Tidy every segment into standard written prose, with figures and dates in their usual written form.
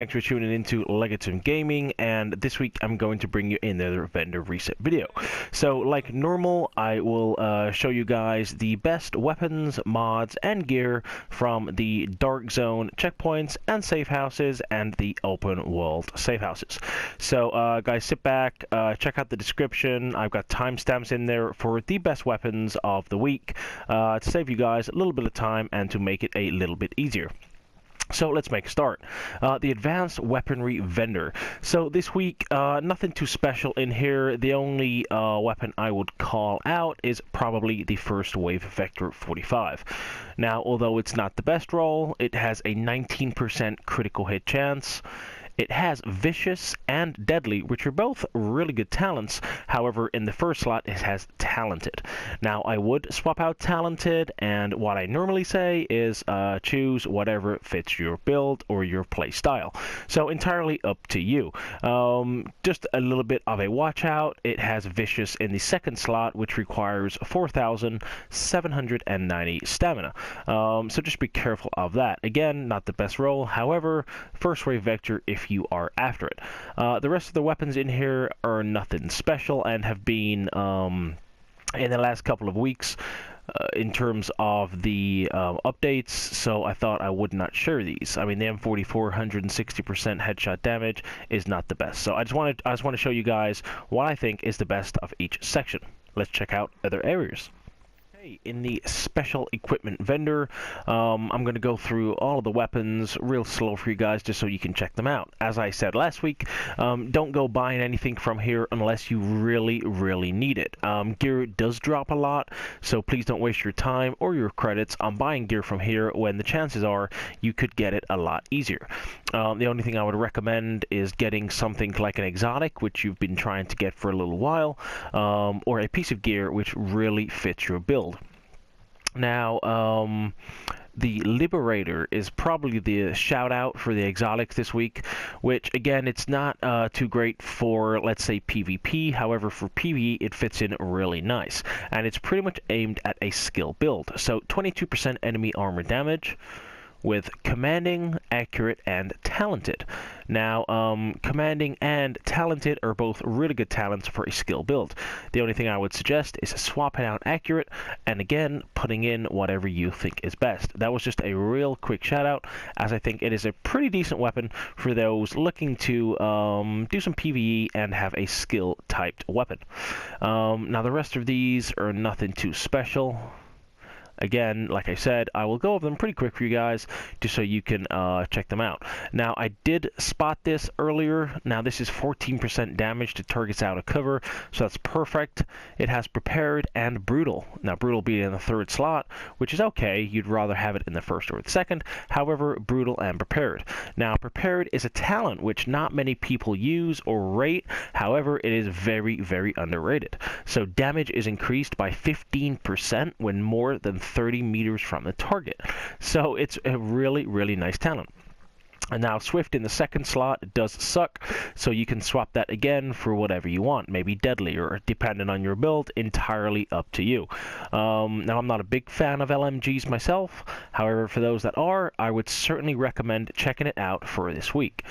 Thanks for tuning into Legatum Gaming, and this week I'm going to bring you another vendor reset video. So, like normal, I will show you guys the best weapons, mods, and gear from the Dark Zone checkpoints and safe houses and the open world safe houses. So, guys, sit back, check out the description. I've got timestamps in there for the best weapons of the week to save you guys a little bit of time and to make it a little bit easier. So let's make a start. The Advanced Weaponry Vendor. So this week, nothing too special in here. The only weapon I would call out is probably the First Wave Vector 45. Now, although it's not the best roll, it has a 19% critical hit chance. It has Vicious and Deadly, which are both really good talents. However, in the first slot, it has Talented. Now, I would swap out Talented, and what I normally say is choose whatever fits your build or your play style. So, entirely up to you. Just a little bit of a watch out. It has Vicious in the second slot, which requires 4,790 stamina. So, just be careful of that. Again, not the best roll. However, First Wave Vector, if you are after it. The rest of the weapons in here are nothing special and have been in the last couple of weeks in terms of the updates, so I thought I would not share these. I mean, the M44 160% headshot damage is not the best. So I just want to show you guys what I think is the best of each section. Let's check out other areas. In the Special Equipment Vendor, I'm going to go through all of the weapons real slow for you guys just so you can check them out. As I said last week, don't go buying anything from here unless you really need it. Gear does drop a lot, so please don't waste your time or your credits on buying gear from here when the chances are you could get it a lot easier. The only thing I would recommend is getting something like an exotic, which you've been trying to get for a little while, or a piece of gear which really fits your build. Now, the Liberator is probably the shout out for the exotics this week, which again, it's not too great for, let's say, PvP. However, for PvE, it fits in really nice, and it's pretty much aimed at a skill build. So 22% enemy armor damage with Commanding, Accurate, and Talented. Now, Commanding and Talented are both really good talents for a skill build. The only thing I would suggest is swapping out Accurate, and again, putting in whatever you think is best. That was just a real quick shout out, as I think it is a pretty decent weapon for those looking to do some PvE and have a skill-typed weapon. Now, the rest of these are nothing too special. Again, like I said, I will go over them pretty quick for you guys, just so you can check them out. Now, I did spot this earlier. Now, this is 14% damage to targets out of cover, so that's perfect. It has Prepared and Brutal. Now, Brutal being in the third slot, which is okay. You'd rather have it in the first or the second. However, Brutal and Prepared. Now, Prepared is a talent which not many people use or rate. However, it is very underrated. So, damage is increased by 15% when more than 30 meters from the target. So it's a really nice talent. And now Swift in the second slot does suck, so you can swap that again for whatever you want, maybe Deadly, or depending on your build, entirely up to you. Now, I'm not a big fan of LMGs myself. However, for those that are, I would certainly recommend checking it out for this week.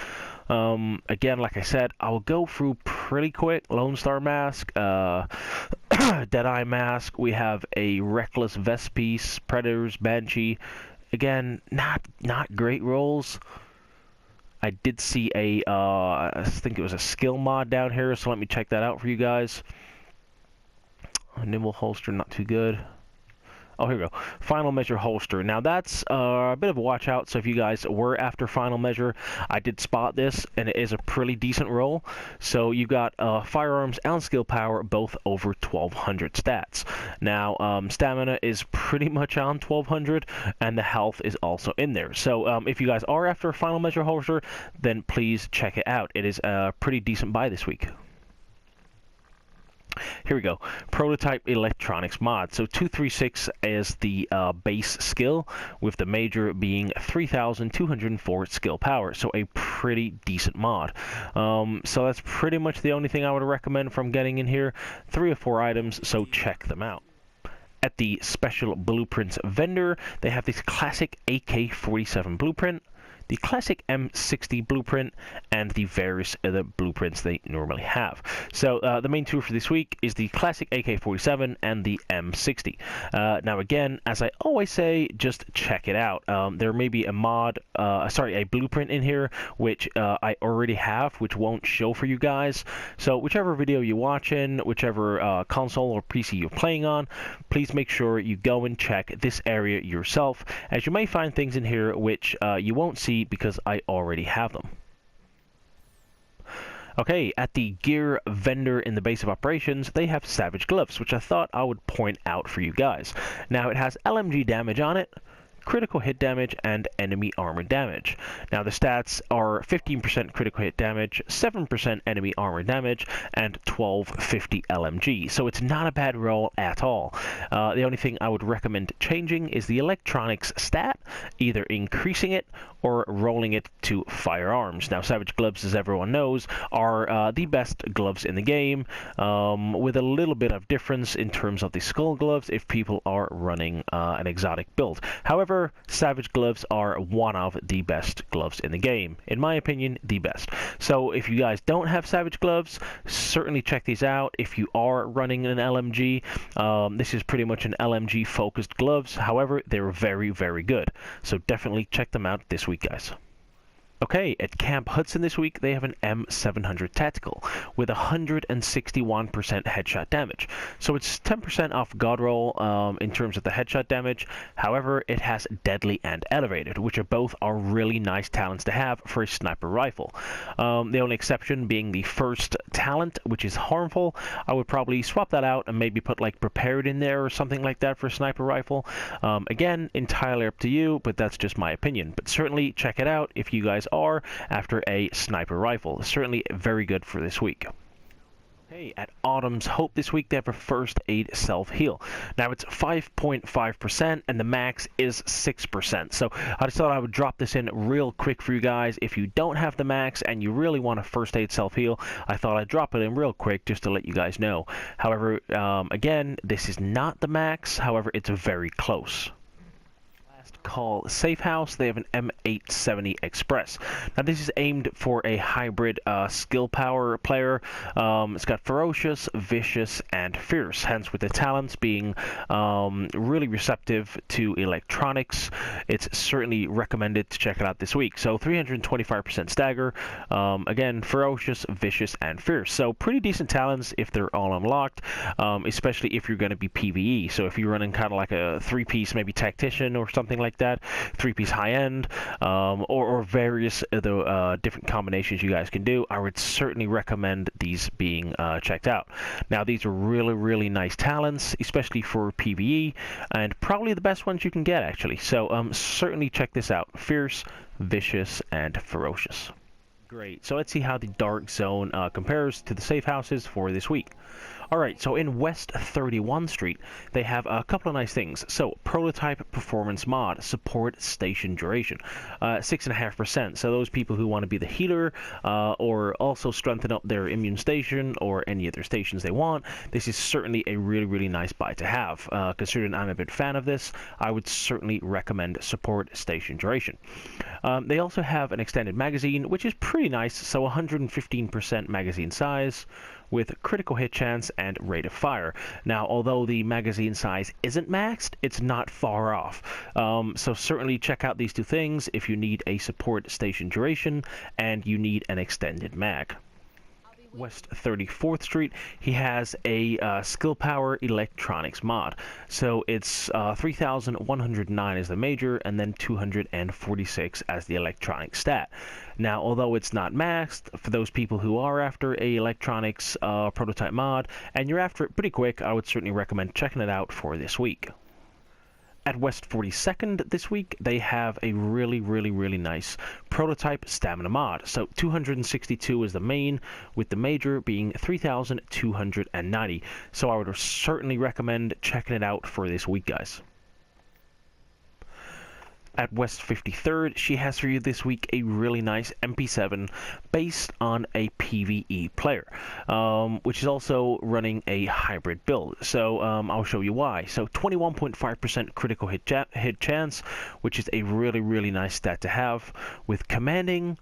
Again, like I said, I'll go through pretty quick. Lone Star Mask, Deadeye Mask, we have a Reckless Vest Piece, Predators, Banshee. Again, not great rolls. I did see a, I think it was a skill mod down here, so let me check that out for you guys. Nimble Holster, not too good. Oh, here we go. Final Measure Holster. Now, that's a bit of a watch out, so if you guys were after Final Measure, I did spot this, and it is a pretty decent roll. So, you've got Firearms and Skill Power, both over 1,200 stats. Now, Stamina is pretty much on 1,200, and the Health is also in there. So, if you guys are after Final Measure Holster, then please check it out. It is a pretty decent buy this week. Here we go. Prototype Electronics mod. So 236 is the base skill, with the major being 3,204 skill power. So a pretty decent mod. So that's pretty much the only thing I would recommend from getting in here. 3 or 4 items, so check them out. At the Special Blueprints vendor, they have this classic AK-47 blueprint. the classic M60 blueprint, and the various other blueprints they normally have. So the main two for this week is the classic AK-47 and the M60. Now again, as I always say, just check it out. There may be a a blueprint in here which I already have, which won't show for you guys. So whichever video you're watching, whichever console or PC you're playing on, please make sure you go and check this area yourself, as you may find things in here which you won't see because I already have them. Okay, at the gear vendor in the base of operations, they have Savage Gloves, which I thought I would point out for you guys. Now, it has LMG damage on it, critical hit damage, and enemy armor damage. Now the stats are 15% critical hit damage, 7% enemy armor damage, and 1250 LMG. So it's not a bad roll at all. The only thing I would recommend changing is the electronics stat, either increasing it or rolling it to Firearms. Now Savage Gloves, as everyone knows, are the best gloves in the game, with a little bit of difference in terms of the skull gloves if people are running an exotic build. However, Savage Gloves are one of the best gloves in the game. In my opinion, the best. So if you guys don't have Savage Gloves, certainly check these out. If you are running an LMG, this is pretty much an LMG focused gloves. However, they're very, very good. So definitely check them out this week, guys. Okay, at Camp Hudson this week, they have an M700 Tactical with 161% headshot damage. So it's 10% off God Roll in terms of the headshot damage. However, it has Deadly and Elevated, which are really nice talents to have for a sniper rifle. The only exception being the first talent, which is harmful. I would probably swap that out and maybe put like Prepared in there or something like that for a sniper rifle. Again, entirely up to you, but that's just my opinion. But certainly check it out if you guys are after a sniper rifle. Certainly very good for this week. Hey, at Autumn's Hope this week, they have a first aid self-heal. Now it's 5.5% and the max is 6%. So I just thought I would drop this in real quick for you guys. If you don't have the max and you really want a first aid self-heal, I thought I'd drop it in real quick just to let you guys know. However, again, this is not the max. However, it's very close. Call Safe House, they have an M870 Express. Now this is aimed for a hybrid skill power player. It's got Ferocious, Vicious, and Fierce, hence with the talents being really receptive to electronics. It's certainly recommended to check it out this week. So 325% stagger, again Ferocious, Vicious, and Fierce. So pretty decent talents if they're all unlocked, especially if you're going to be PVE. So if you're running kind of like a 3-piece maybe Tactician or something like that, 3-piece high-end, or various other different combinations you guys can do, I would certainly recommend these being checked out. Now these are really nice talents, especially for PvE, and probably the best ones you can get actually. So certainly check this out: Fierce, Vicious, and Ferocious. Great, so let's see how the Dark Zone compares to the safe houses for this week. Alright, so in West 31 Street, they have a couple of nice things. So, Prototype Performance Mod, Support Station Duration, 6.5%. So those people who want to be the healer, or also strengthen up their immune station, or any other stations they want, this is certainly a really nice buy to have. Considering I'm a big fan of this, I would certainly recommend Support Station Duration. They also have an extended magazine, which is pretty nice, so 115% magazine size, with critical hit chance and rate of fire. Now, although the magazine size isn't maxed, it's not far off. So certainly check out these two things if you need a support station duration and you need an extended mag. West 34th Street, he has a skill power electronics mod. So it's 3,109 as the major and then 246 as the electronic stat. Now, although it's not maxed, for those people who are after a electronics prototype mod and you're after it pretty quick, I would certainly recommend checking it out for this week. At West 42nd this week, they have a really nice prototype stamina mod. So 262 is the main, with the major being 3,290. So I would certainly recommend checking it out for this week, guys. At West 53rd, she has for you this week a really nice MP7 based on a PVE player, which is also running a hybrid build. So I'll show you why. So 21.5% critical hit chance, which is a really nice stat to have, with commanding,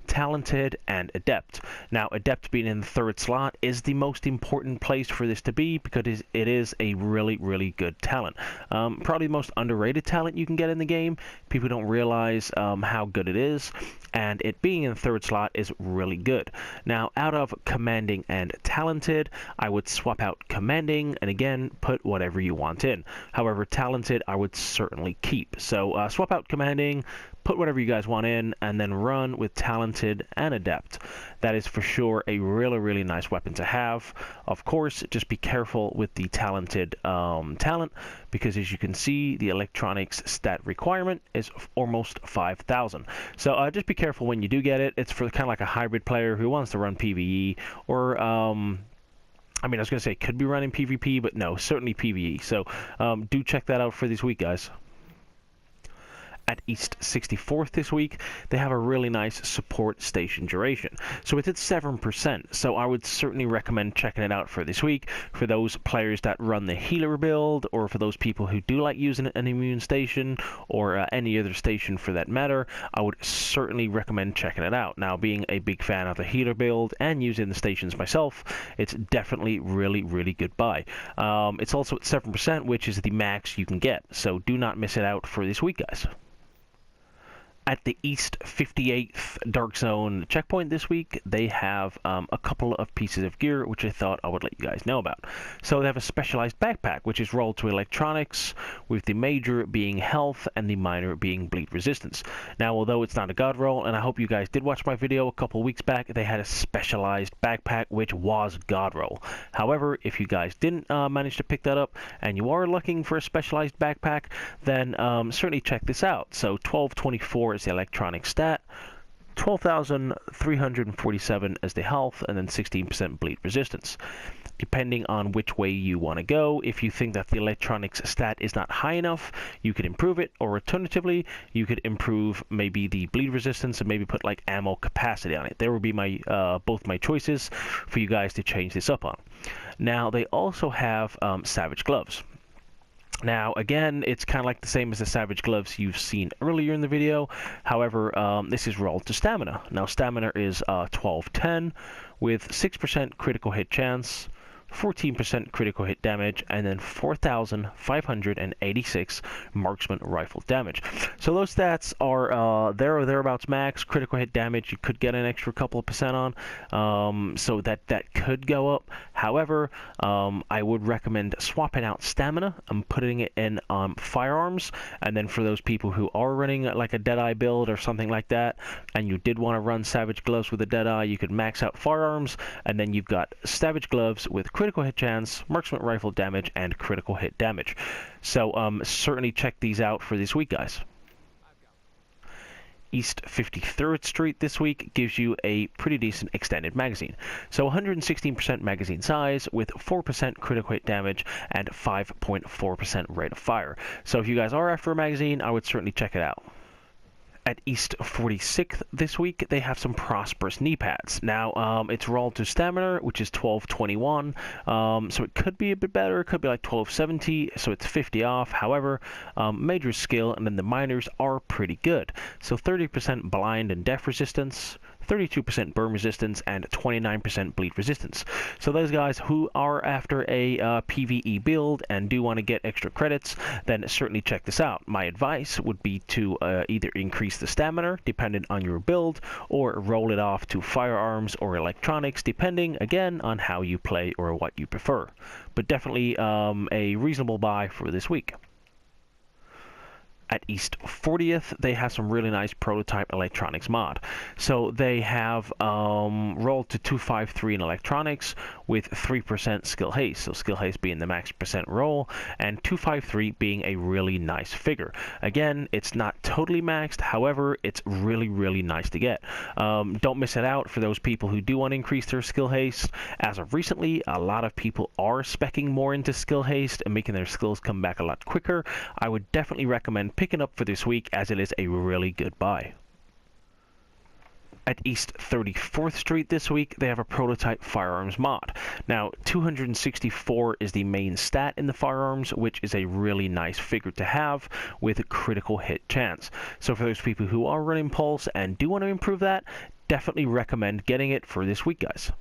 talented, and adept. Now, adept being in the third slot is the most important place for this to be because it is a really good talent. Probably the most underrated talent you can get in the game. People don't realize how good it is, and it being in the third slot is really good. Now, out of commanding and talented, I would swap out commanding and again put whatever you want in. However, talented I would certainly keep. So swap out commanding, put whatever you guys want in, and then run with talented and adept. That is for sure a really nice weapon to have. Of course, just be careful with the talented talent, because as you can see, the electronics stat requirement is almost 5,000. So just be careful when you do get it. It's for kind of like a hybrid player who wants to run PvE, or I mean, I was going to say could be running PvP, but no, certainly PvE. So do check that out for this week, guys. At East 64th this week, they have a really nice support station duration. So it's at 7%, so I would certainly recommend checking it out for this week. For those players that run the healer build, or for those people who do like using an immune station, or any other station for that matter, I would certainly recommend checking it out. Now, being a big fan of the healer build and using the stations myself, it's definitely really good buy. It's also at 7%, which is the max you can get, so do not miss it out for this week, guys. At the East 58th Dark Zone checkpoint this week, they have a couple of pieces of gear which I thought I would let you guys know about. So they have a Specialized backpack, which is rolled to electronics, with the major being health and the minor being bleed resistance. Now, although it's not a god roll, and I hope you guys did watch my video a couple weeks back, they had a Specialized backpack which was god roll. However, if you guys didn't manage to pick that up and you are looking for a Specialized backpack, then certainly check this out. So 1224 is the electronic stat, 12,347 as the health, and then 16% bleed resistance. Depending on which way you want to go, if you think that the electronics stat is not high enough, you could improve it, or alternatively, you could improve maybe the bleed resistance and maybe put like ammo capacity on it. There would be my both my choices for you guys to change this up on. Now, they also have Savage gloves. Now, again, it's kind of like the same as the Savage gloves you've seen earlier in the video. However, this is rolled to stamina. Now, stamina is 1210 with 6% critical hit chance, 14% critical hit damage, and then 4,586 marksman rifle damage. So those stats are there or thereabouts max. Critical hit damage you could get an extra couple of percent on, so that could go up. However, I would recommend swapping out stamina and putting it in Firearms. And then for those people who are running like a Deadeye build or something like that, and you did want to run Savage gloves with a Deadeye, you could max out Firearms, and then you've got Savage gloves with critical hit chance, marksman rifle damage, and critical hit damage. So certainly check these out for this week, guys. East 53rd Street this week gives you a pretty decent extended magazine. So 116% magazine size with 4% critical hit damage and 5.4% rate of fire. So if you guys are after a magazine, I would certainly check it out. At East 46th this week, they have some Prosperous Kneepads. Now, it's rolled to stamina, which is 1221, so it could be a bit better. It could be like 1270, so it's 50 off. However, major skill, and then the minors are pretty good. So 30% blind and deaf resistance, 32% burn resistance, and 29% bleed resistance. So those guys who are after a PvE build and do want to get extra credits, then certainly check this out. My advice would be to either increase the stamina, dependent on your build, or roll it off to Firearms or Electronics, depending, again, on how you play or what you prefer. But definitely a reasonable buy for this week. At East 40th, they have some really nice prototype electronics mod. So they have rolled to 253 in electronics with 3% skill haste. So skill haste being the max percent roll, and 253 being a really nice figure. Again, it's not totally maxed. However, it's really nice to get. Don't miss it out for those people who do want to increase their skill haste. As of recently, a lot of people are speccing more into skill haste and making their skills come back a lot quicker. I would definitely recommend picking up for this week as it is a really good buy. At East 34th Street this week, they have a prototype Firearms mod. Now, 264 is the main stat in the Firearms, which is a really nice figure to have with a critical hit chance. So for those people who are running Pulse and do want to improve that, definitely recommend getting it for this week, guys.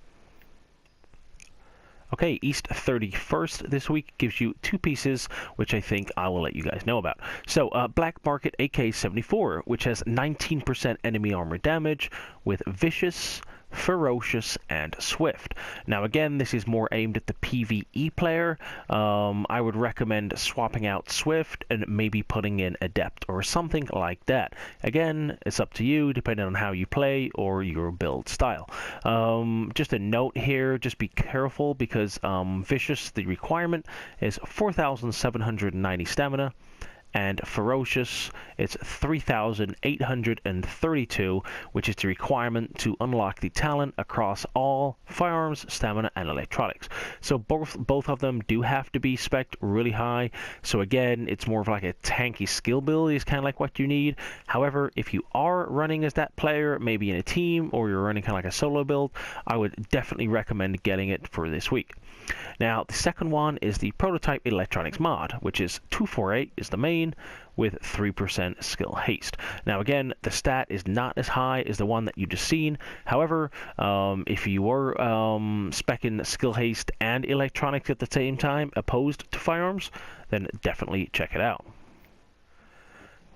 Okay, East 31st this week gives you 2 pieces, which I think I will let you guys know about. So, Black Market AK-74, which has 19% enemy armor damage with Vicious, Ferocious, and Swift. Now again, this is more aimed at the PvE player. I would recommend swapping out Swift and maybe putting in Adept or something like that. Again, it's up to you depending on how you play or your build style. Just a note here, just be careful because Vicious, the requirement is 4,790 stamina. And Ferocious, it's 3,832, which is the requirement to unlock the talent across all firearms, stamina, and electronics. So both of them do have to be spec'd really high. So again, it's more of like a tanky skill build is kind of like what you need. However, if you are running as that player, maybe in a team, or you're running kind of like a solo build, I would definitely recommend getting it for this week. Now, the second one is the Prototype Electronics mod, which is 248 is the main with 3% skill haste. Now again, the stat is not as high as the one that you just seen. However, if you were speccing skill haste and electronics at the same time opposed to firearms, then definitely check it out.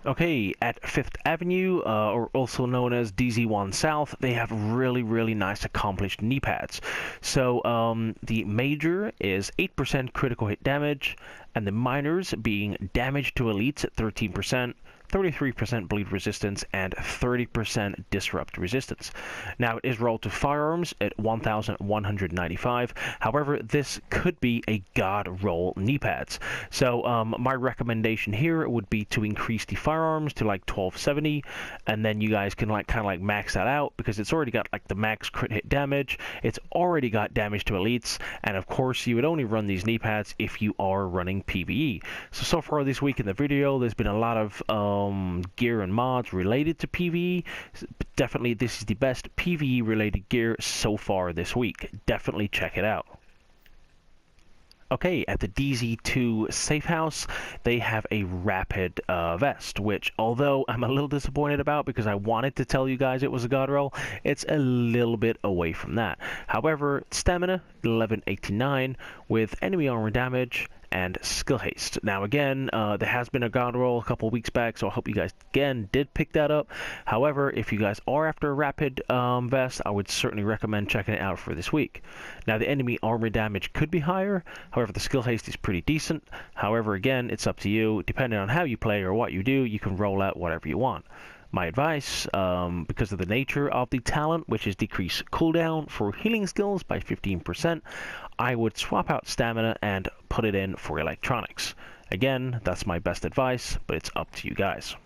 Okay, at 5th Avenue, or also known as DZ1 South, they have really nice accomplished Kneepads. So the major is 8% critical hit damage, and the minors being damage to elites at 13%, 33% bleed resistance, and 30% disrupt resistance. Now, it is rolled to firearms at 1,195. However, this could be a god roll Kneepads. So, my recommendation here would be to increase the firearms to like 1270, and then you guys can kind of max that out because it's already got like the max crit hit damage. It's already got damage to elites, and of course, you would only run these Kneepads if you are running PVE. So far this week in the video, there's been a lot of gear and mods related to PvE. Definitely this is the best PvE related gear so far this week. Definitely check it out. Okay, at the DZ2 Safe House, they have a rapid vest, which although I'm a little disappointed about because I wanted to tell you guys it was a god roll, it's a little bit away from that. However, stamina 1189 with enemy armor damage and skill haste. Now again, there has been a god roll a couple weeks back, so I hope you guys again did pick that up. However, if you guys are after a rapid vest, I would certainly recommend checking it out for this week. Now the enemy armor damage could be higher, however the skill haste is pretty decent. However, again, it's up to you. Depending on how you play or what you do, you can roll out whatever you want. My advice, because of the nature of the talent, which is decrease cooldown for healing skills by 15%, I would swap out stamina and put it in for electronics. Again, that's my best advice, but it's up to you guys.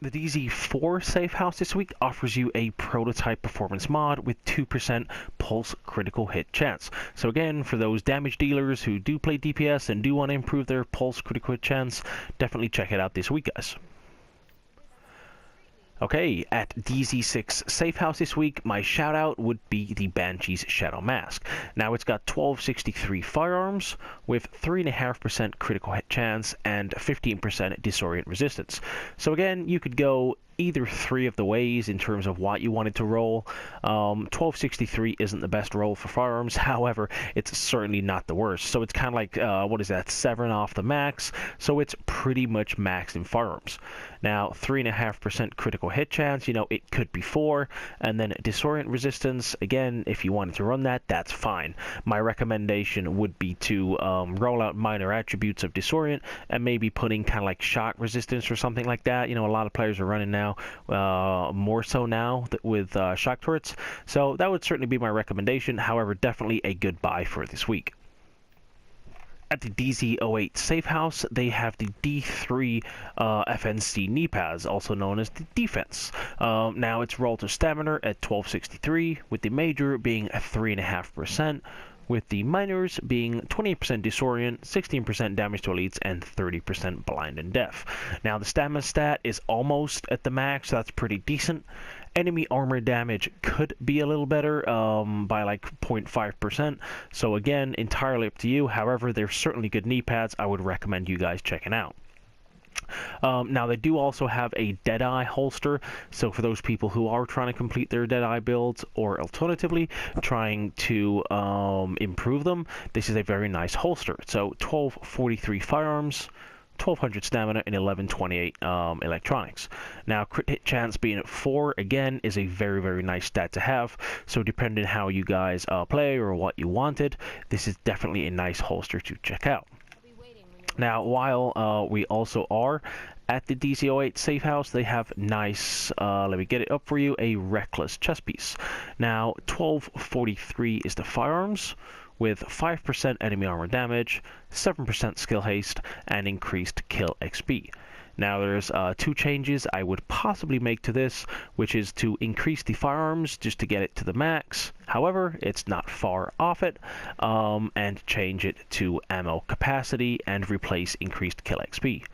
The DZ4 Safe House this week offers you a prototype performance mod with 2% pulse critical hit chance. So again, for those damage dealers who do play DPS and do want to improve their pulse critical hit chance, definitely check it out this week, guys. Okay, at DZ6 Safe House this week, my shout out would be the Banshee's Shadow Mask. Now it's got 1263 firearms with 3.5% critical hit chance and 15% disorient resistance. So again, you could go either 3 of the ways in terms of what you wanted to roll. 1263 isn't the best roll for firearms, however, it's certainly not the worst. So it's kind of like, what is that, 7 off the max, so it's pretty much maxed in firearms. Now, 3.5% critical hit chance, you know, it could be 4, and then disorient resistance, again, if you wanted to run that, that's fine. My recommendation would be to roll out minor attributes of disorient, and maybe putting kind of like shock resistance or something like that. You know, a lot of players are running now, more so now with shock turrets, so that would certainly be my recommendation. However, definitely a good buy for this week. At the DZ08 Safe House, they have the D3 FNC Kneepads, also known as the Defense. Now it's rolled to stamina at 1263, with the major being at 3.5%, with the minors being 28% disorient, 16% damage to elites, and 30% blind and deaf. Now the stamina stat is almost at the max, so that's pretty decent. Enemy armor damage could be a little better by like 0.5%, so again, entirely up to you. However, they're certainly good knee pads. I would recommend you guys checking out. Now they do also have a Deadeye holster, so for those people who are trying to complete their Deadeye builds, or alternatively trying to improve them, this is a very nice holster. So 1243 firearms, 1200 stamina, and 1128 electronics. Now crit hit chance being at 4 again is a very, very nice stat to have, so depending how you guys play or what you wanted, this is definitely a nice holster to check out. Now, while we also are at the DC-08 safe house, they have nice, let me get it up for you, a Reckless chest piece. Now, 1243 is the firearms, with 5% enemy armor damage, 7% skill haste, and increased kill XP. Now there's 2 changes I would possibly make to this, which is to increase the firearms just to get it to the max. However, it's not far off it, and change it to ammo capacity and replace increased kill XP.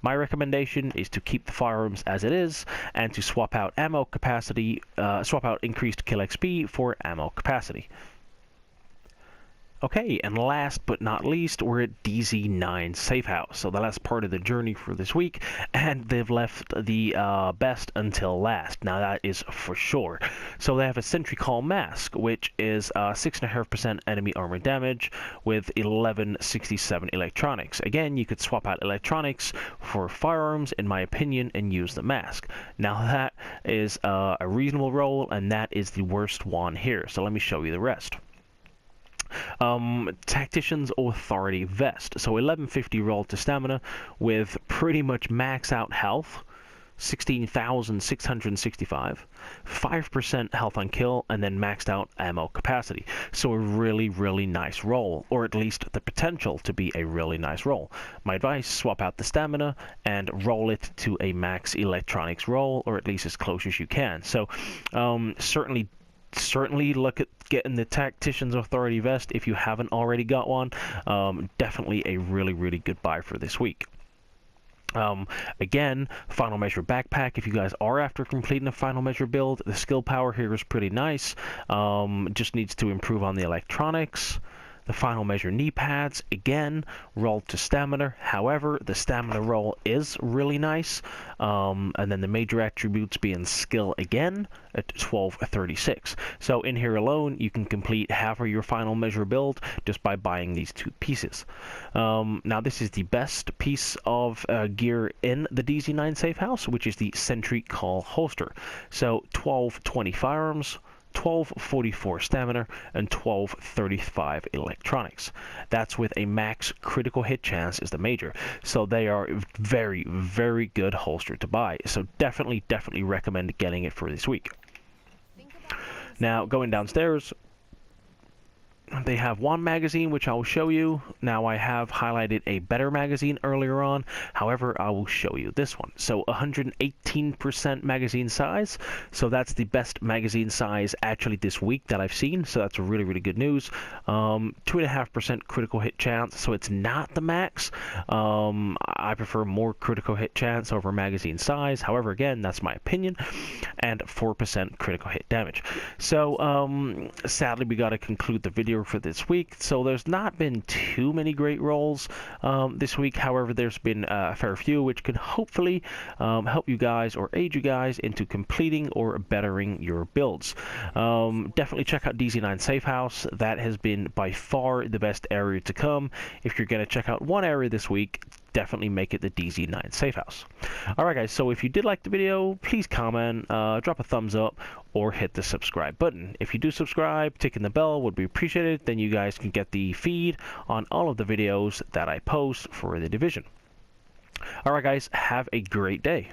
My recommendation is to keep the firearms as it is and to swap out ammo capacity, swap out increased kill XP for ammo capacity. Okay, and last but not least, we're at DZ9 Safe House. So the last part of the journey for this week, and they've left the best until last. Now that is for sure. So they have a Century Call Mask, which is 6.5% enemy armor damage with 1167 electronics. Again, you could swap out electronics for firearms, in my opinion, and use the mask. Now that is a reasonable roll, and that is the worst one here. So let me show you the rest. Tactician's Authority Vest. So 1150 roll to stamina with pretty much max out health, 16,665, 5% health on kill, and then maxed out ammo capacity. So a really, really nice roll, or at least the potential to be a really nice roll. My advice, swap out the stamina and roll it to a max electronics roll, or at least as close as you can. So certainly look at getting the Tactician's Authority Vest if you haven't already got one. Definitely a really, really good buy for this week. Again, Final Measure Backpack, if you guys are after completing a Final Measure build, the skill power here is pretty nice. Just needs to improve on the electronics. The Final Measure Kneepads, again, roll to stamina. However, the stamina roll is really nice. And then the major attributes being skill again at 1236. So in here alone, you can complete half of your Final Measure build just by buying these 2 pieces. Now this is the best piece of gear in the DZ9 Safe House, which is the Century Call Holster. So 1220 firearms, 1244 stamina, and 1235 electronics. That's with a max critical hit chance is the major. So they are very, very good holster to buy. So definitely recommend getting it for this week. Now going downstairs, they have one magazine which I will show you. Now I have highlighted a better magazine earlier on, however I will show you this one. So 118% magazine size, so that's the best magazine size actually this week that I've seen, so that's really, really good news. 2.5% critical hit chance, so it's not the max. I prefer more critical hit chance over magazine size, however again that's my opinion. And 4% critical hit damage. So sadly we got to conclude the video for this week. So there's not been too many great rolls this week. However, there's been a fair few which could hopefully help you guys or aid you guys into completing or bettering your builds. Definitely check out DZ9 Safe House. That has been by far the best area to come. If you're going to check out one area this week, definitely make it the DZ9 Safe House. Alright guys, so if you did like the video, please comment, drop a thumbs up, or hit the subscribe button. If you do subscribe, ticking the bell would be appreciated. Then you guys can get the feed on all of the videos that I post for the division. Alright guys, have a great day.